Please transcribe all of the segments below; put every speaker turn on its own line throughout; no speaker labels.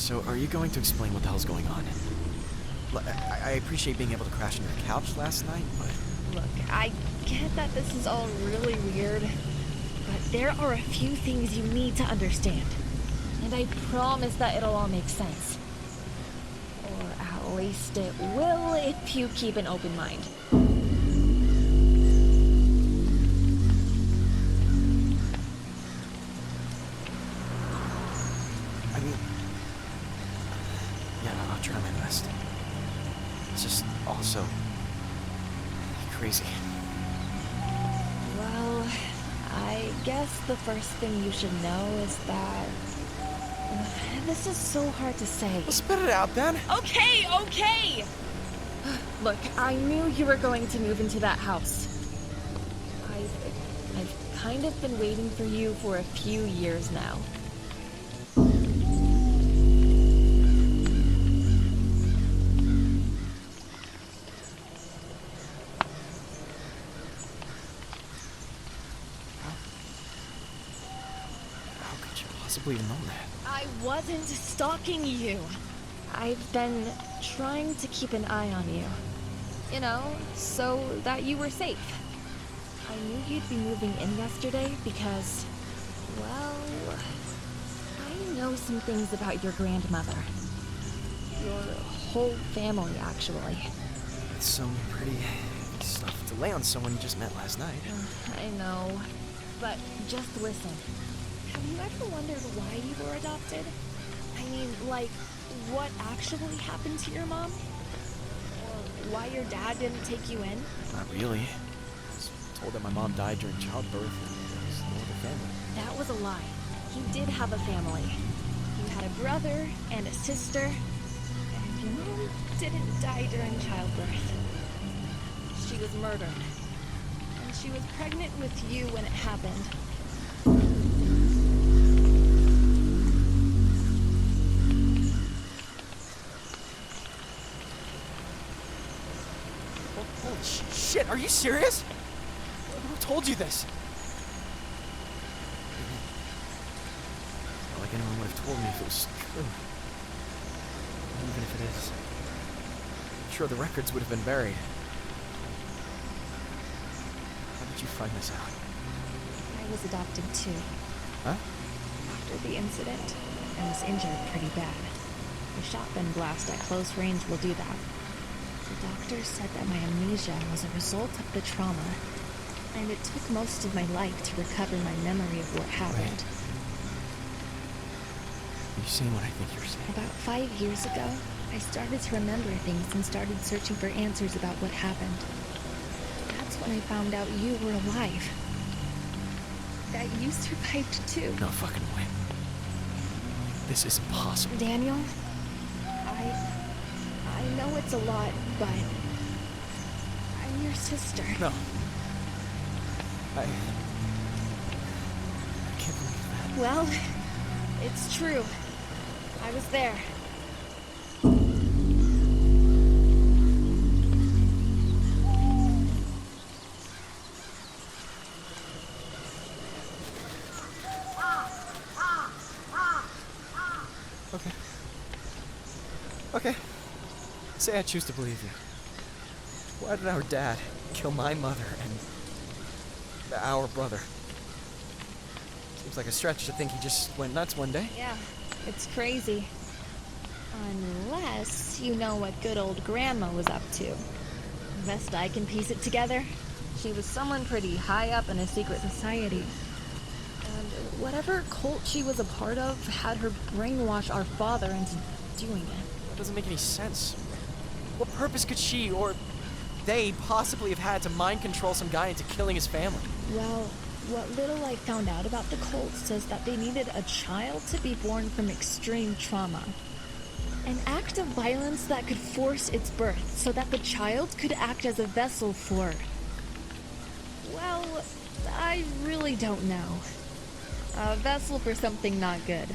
so are you going to explain what the hell's going on? I appreciate being able to crash on your couch last night, but...
Look, I get that this is all really weird, but there are a few things you need to understand. And I promise that it'll all make sense. Or at least it will if you keep an open mind.
I mean... Yeah, I'll try my best. It's just also... crazy.
Well, I guess the first thing you should know is that... This is so hard to say.
Well, spit it out, then.
Okay! Look, I knew you were going to move into that house. I've kind of been waiting for you for a few years now.
How could you possibly know that?
I wasn't stalking you. I've been trying to keep an eye on you. You know, so that you were safe. I knew you'd be moving in yesterday because, well, I know some things about your grandmother. Your whole family, actually.
It's some pretty heavy stuff to lay on someone you just met last night.
I know, but just listen. Have you ever wondered why you were adopted? I mean, like, what actually happened to your mom? Or why your dad didn't take you in?
Not really. I was told that my mom died during childbirth and there was no other family.
That was a lie. You did have a family. You had a brother and a sister, and your mom didn't die during childbirth. She was murdered. And she was pregnant with you when it happened.
Holy shit, are you serious? Who told you this? Not like anyone would have told me if it was true. Even if it is, I'm sure the records would have been buried. How did you find this out?
I was adopted too.
Huh?
After the incident, I was injured pretty bad. The shotgun blast at close range will do that. The doctor said that my amnesia was a result of the trauma, and it took most of my life to recover my memory of what happened.
Are you saying what I think you're saying?
About 5 years ago, I started to remember things and started searching for answers about what happened. That's when I found out you were alive. That you survived too.
No fucking way. This is impossible.
Daniel, I know it's a lot, but I'm your sister.
No. I can't believe that.
Well, it's true. I was there.
Okay. Say I choose to believe you. Why did our dad kill my mother and our brother? Seems like a stretch to think he just went nuts one day.
Yeah, it's crazy. Unless you know what good old Grandma was up to. Best I can piece it together, she was someone pretty high up in a secret society. And whatever cult she was a part of had her brainwash our father into doing it.
That doesn't make any sense. What purpose could she or they possibly have had to mind control some guy into killing his family?
Well, what little I found out about the cult says that they needed a child to be born from extreme trauma. An act of violence that could force its birth so that the child could act as a vessel for... Well, I really don't know. A vessel for something not good.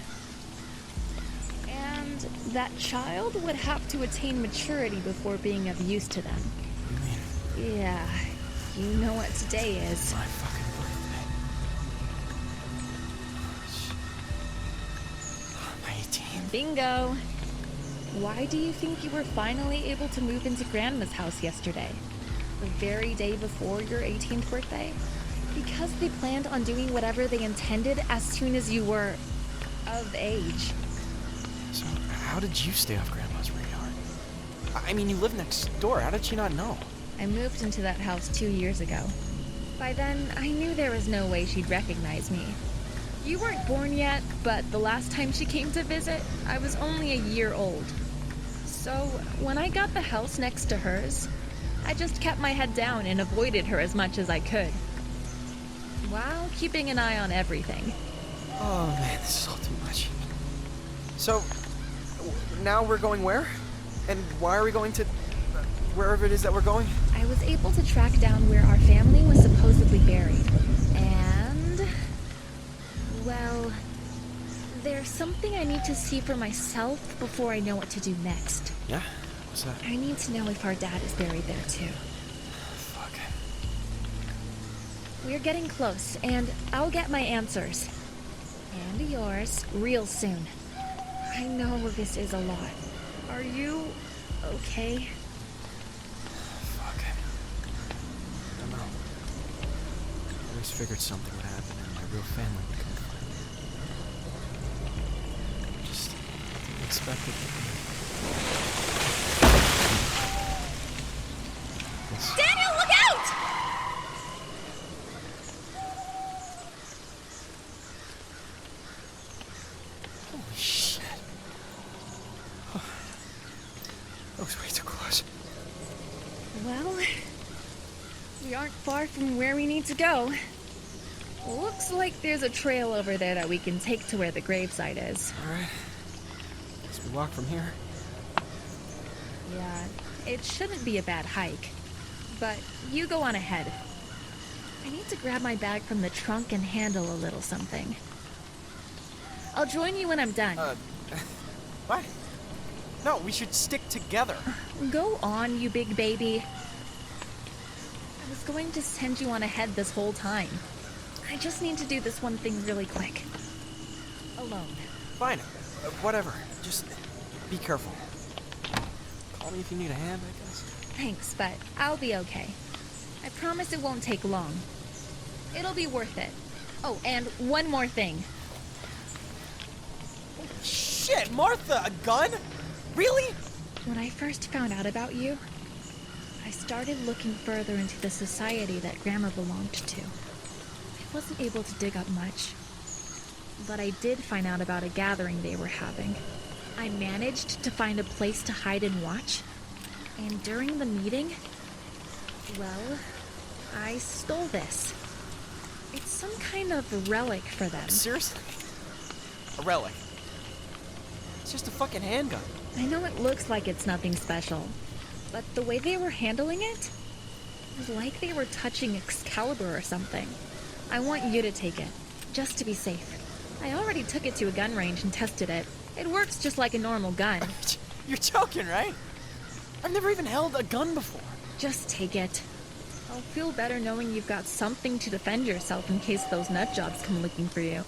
And that child would have to attain maturity before being of use to them.
You mean?
Yeah, you know what today is.
My fucking birthday. I'm 18.
Bingo. Why do you think you were finally able to move into Grandma's house yesterday? The very day before your 18th birthday? Because they planned on doing whatever they intended as soon as you were of age.
So, how did you stay off Grandma's radar? I mean, you live next door. How did she not know?
I moved into that house 2 years ago. By then, I knew there was no way she'd recognize me. You weren't born yet, but the last time she came to visit, I was only a year old. So, when I got the house next to hers, I just kept my head down and avoided her as much as I could, while keeping an eye on everything.
Oh man, this is all too much. So, now we're going where? And why are we going to wherever it is that we're going?
I was able to track down where our family was supposedly buried. And, well, there's something I need to see for myself before I know what to do next.
Yeah? What's that?
I need to know if our dad is buried there too.
Fuck.
We're getting close, and I'll get my answers. And yours real soon. I know this is a lot. Are you okay?
Fuck. I don't know. I always figured something would happen and my real family would come find me. Just didn't expect it. This.
Daniel, look out!
Holy shit. That was way too close.
Well, we aren't far from where we need to go. Looks like there's a trail over there that we can take to where the gravesite is.
Alright. Guess we walk from here.
Yeah, it shouldn't be a bad hike. But you go on ahead. I need to grab my bag from the trunk and handle a little something. I'll join you when I'm done.
What? No, we should stick together.
Go on, you big baby. I was going to send you on ahead this whole time. I just need to do this one thing really quick. Alone.
Fine. Whatever. Just be careful. Call me if you need a hand, I guess.
Thanks, but I'll be okay. I promise it won't take long. It'll be worth it. Oh, and one more thing.
Shit, Martha, a gun? Really?
When I first found out about you, I started looking further into the society that Grandma belonged to. I wasn't able to dig up much, but I did find out about a gathering they were having. I managed to find a place to hide and watch, and during the meeting, well, I stole this. It's some kind of relic for them.
Seriously? A relic? It's just a fucking handgun.
I know it looks like it's nothing special, but the way they were handling it was like they were touching Excalibur or something. I want you to take it, just to be safe. I already took it to a gun range and tested it. It works just like a normal gun.
You're joking, right? I've never even held a gun before.
Just take it. I'll feel better knowing you've got something to defend yourself in case those nut jobs come looking for you.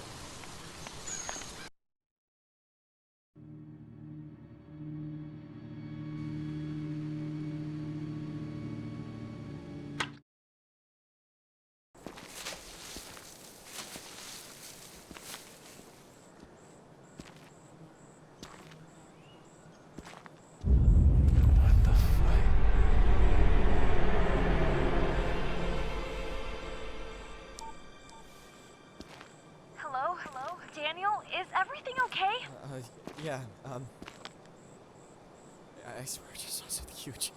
What the fuck?
Hello? Hello? Daniel, is everything okay?
Yeah, I swear I just saw something huge.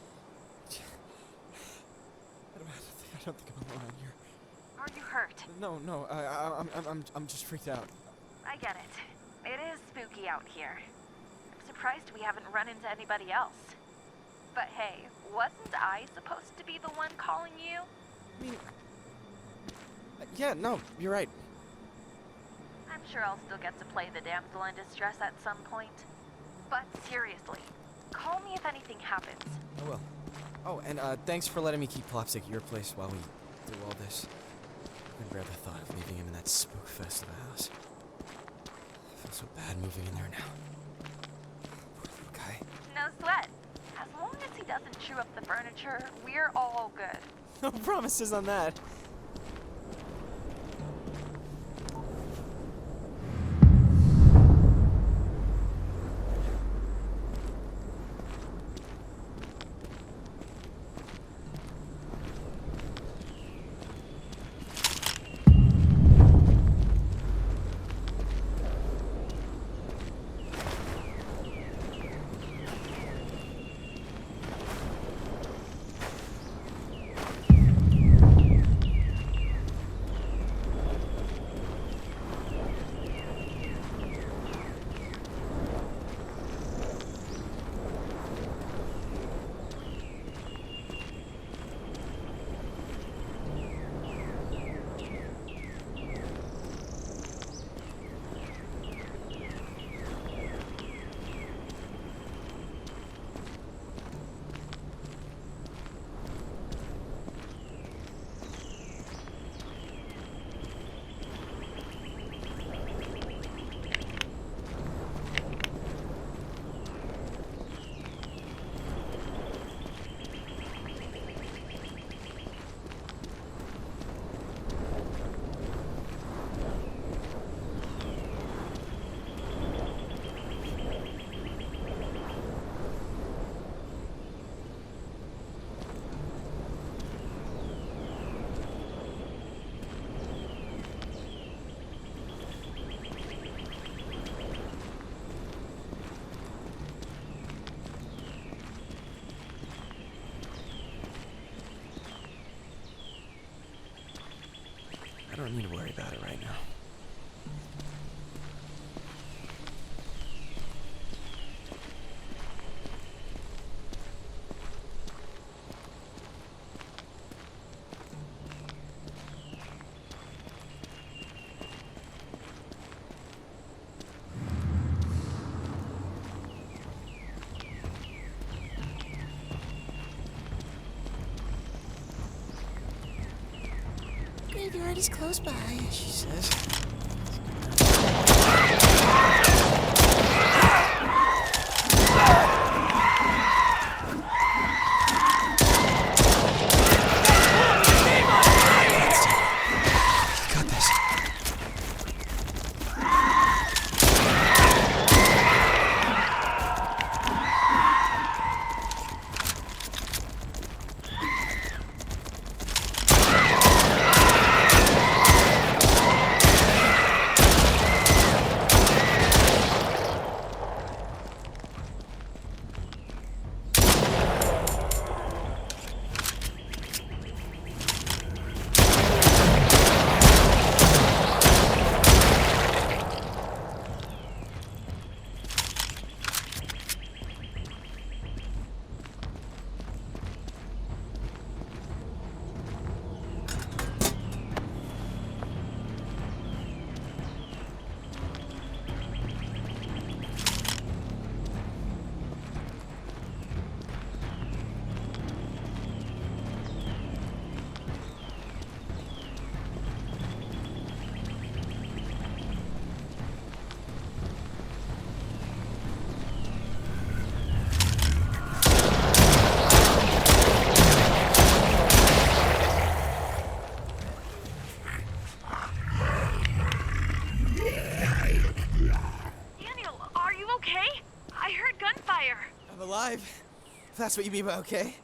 I don't think I'm alone out here.
Are you hurt?
No, I'm just freaked out.
I get it. It is spooky out here. I'm surprised we haven't run into anybody else. But hey, wasn't I supposed to be the one calling you?
I mean, yeah, no, you're right.
I'm sure I'll still get to play the damsel in distress at some point. But seriously, call me if anything happens.
I will. Oh, and thanks for letting me keep Plopstick at your place while we do all this. I dread the thought of leaving him in that spook fest of a house. I feel so bad moving in there now.
doesn't chew up the furniture, we're all good.
No promises on that. I don't need to worry about it right now.
Graveyard is close by,
She says. Got this.
Daniel, are you okay? I heard gunfire.
I'm alive. If that's what you mean by okay.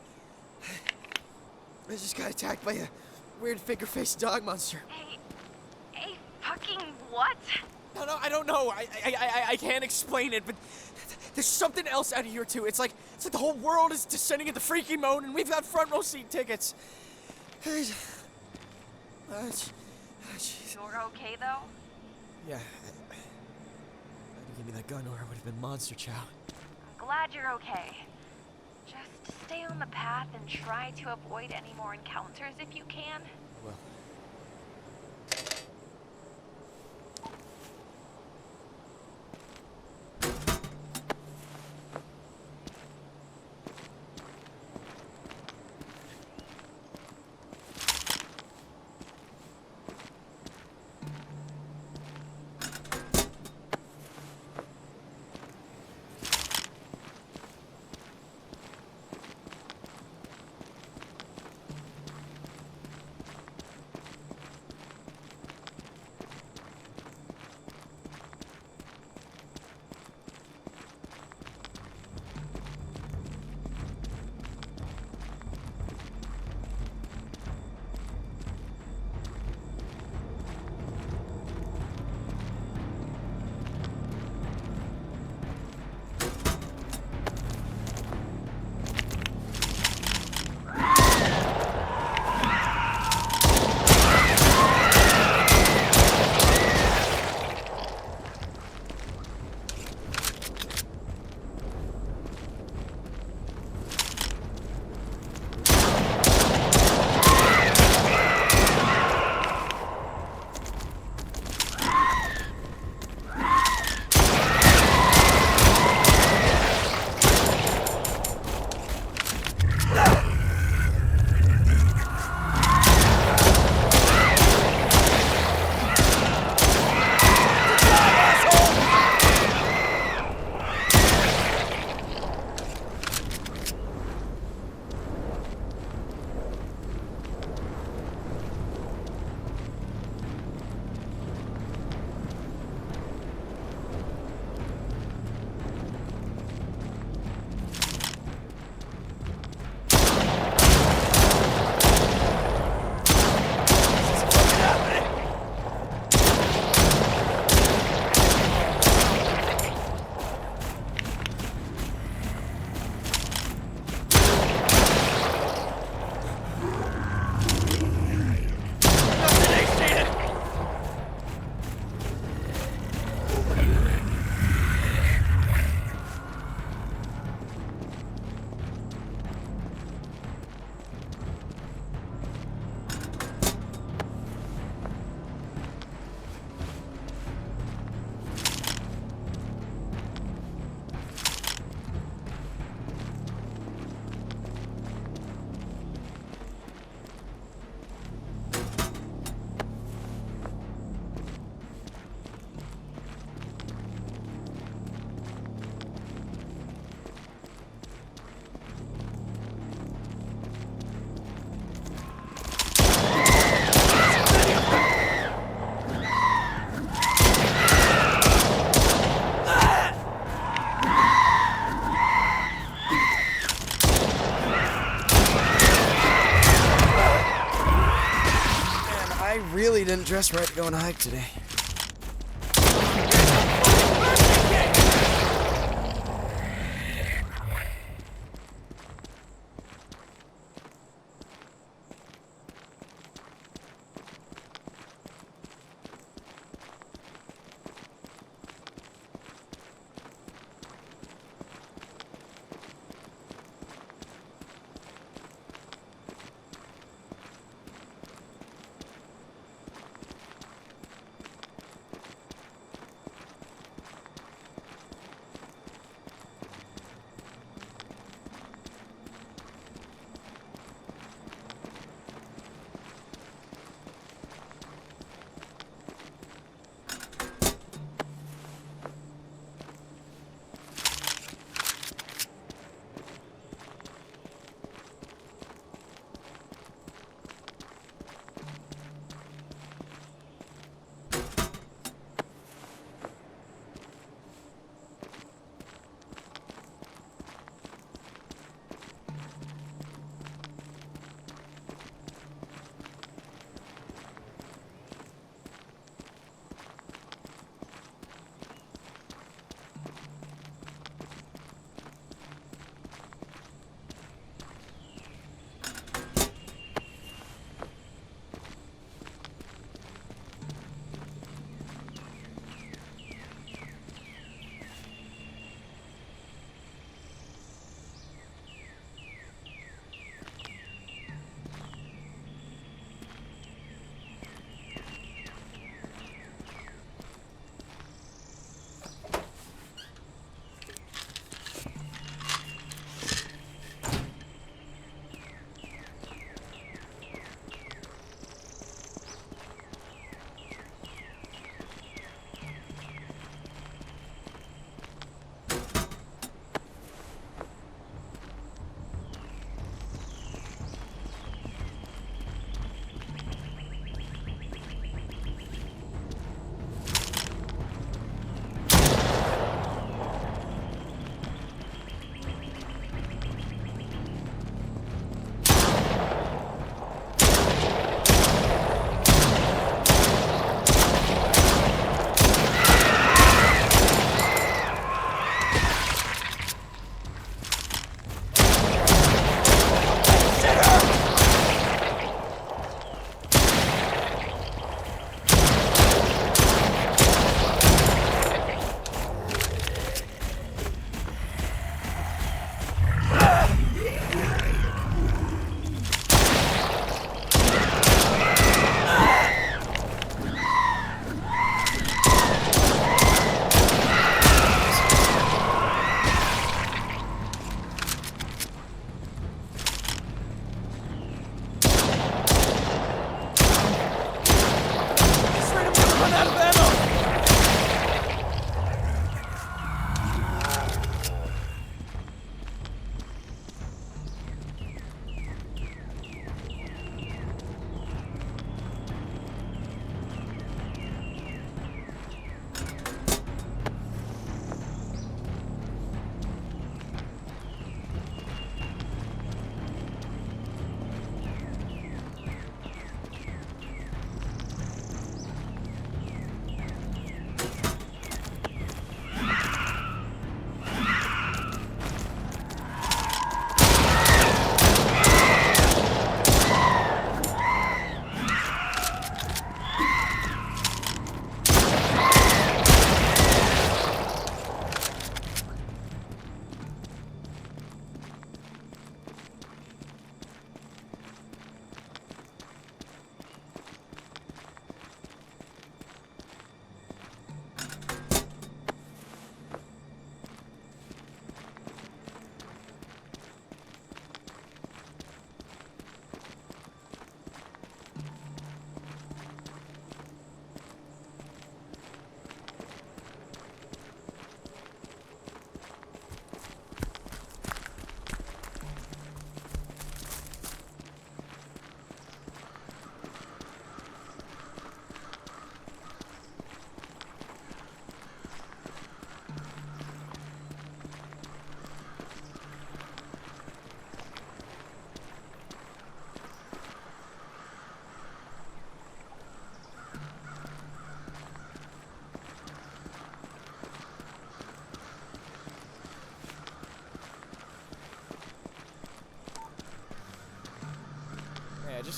I just got attacked by a weird figure-faced dog monster.
A fucking what?
No, I don't know. I can't explain it, but there's something else out of here too. It's like the whole world is descending into freaky mode, and we've got front row seat tickets. Jeez.
You're okay though?
Yeah. If you give me that gun, or it would have been Monster Chow.
I'm glad you're okay. Just stay on the path and try to avoid any more encounters if you can.
Well. dressed right to go on a hike today.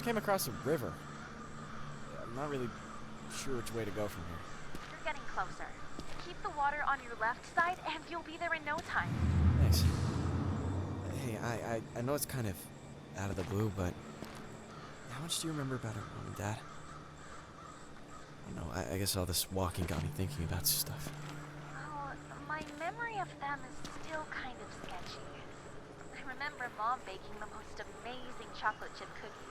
just came across a river. I'm not really sure which way to go from here.
You're getting closer. Keep the water on your left side and you'll be there in no time.
Thanks. Hey, I know it's kind of out of the blue, but how much do you remember about our mom and dad? I don't know, I guess all this walking got me thinking about stuff.
Oh, my memory of them is still kind of sketchy. I remember Mom baking the most amazing chocolate chip cookies.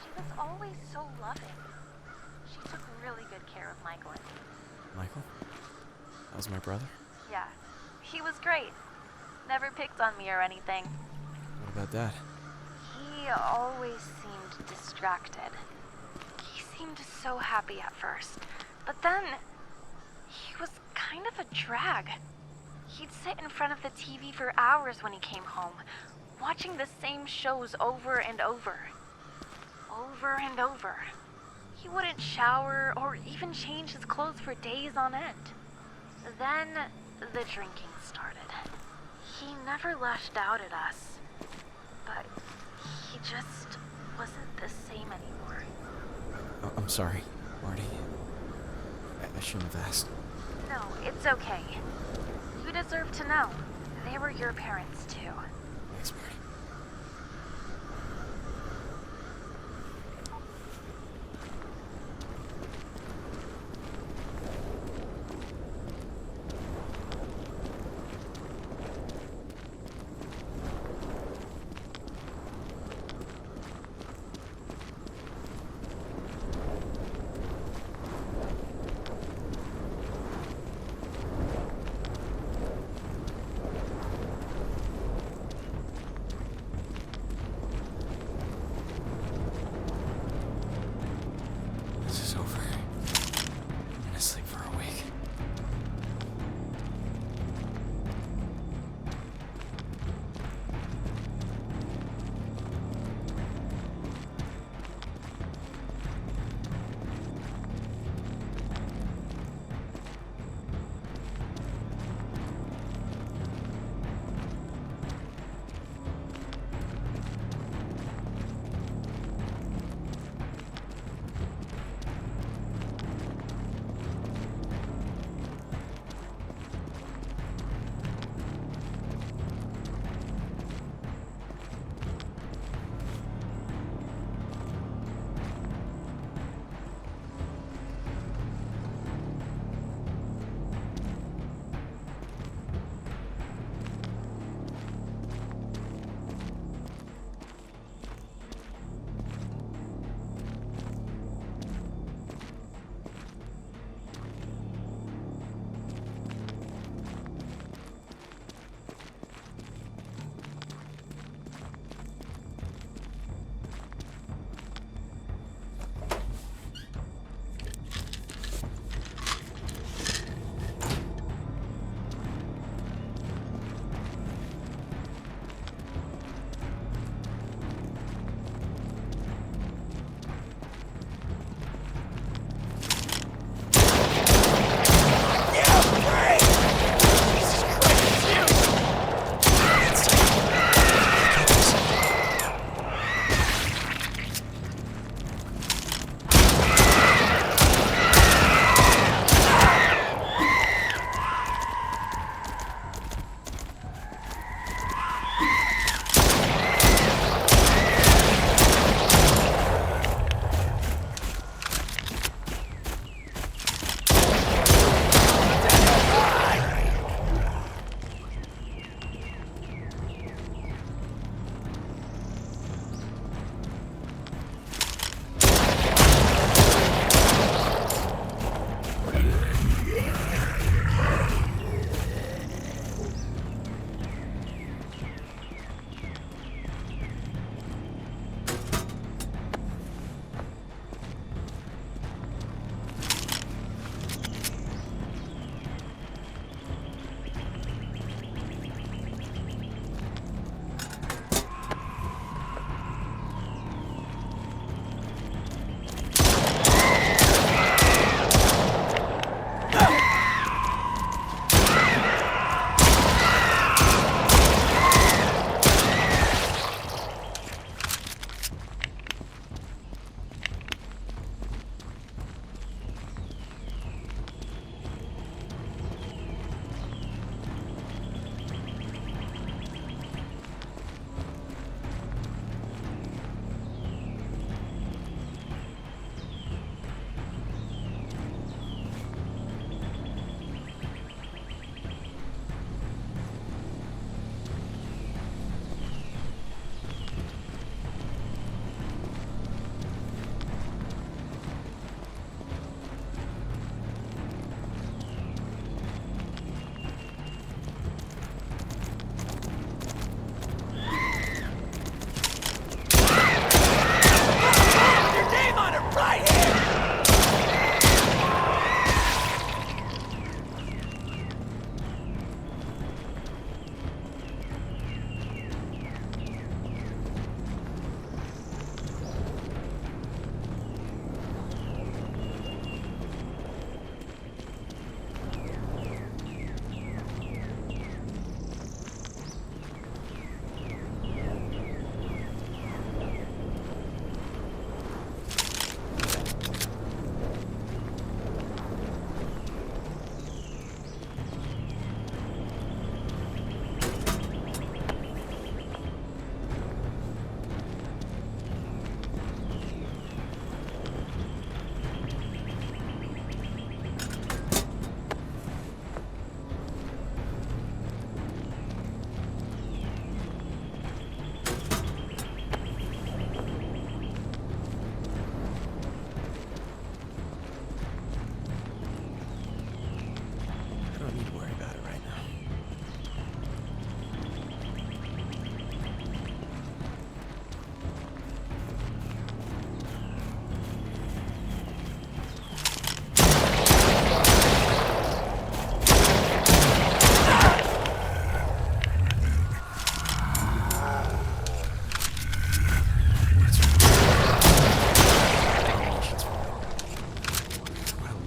She was always so loving. She took really good care of Michael and me.
Michael? That was my brother?
Yeah, he was great. Never picked on me or anything.
What about Dad?
He always seemed distracted. He seemed so happy at first, but then he was kind of a drag. He'd sit in front of the TV for hours when he came home, watching the same shows over and over. Over and over. He wouldn't shower or even change his clothes for days on end. Then the drinking started. He never lashed out at us, but he just wasn't the same anymore.
Oh, I'm sorry, Marty. I shouldn't have asked.
No, it's okay. You deserve to know. They were your parents, too.
Thanks, Marty.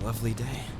lovely day.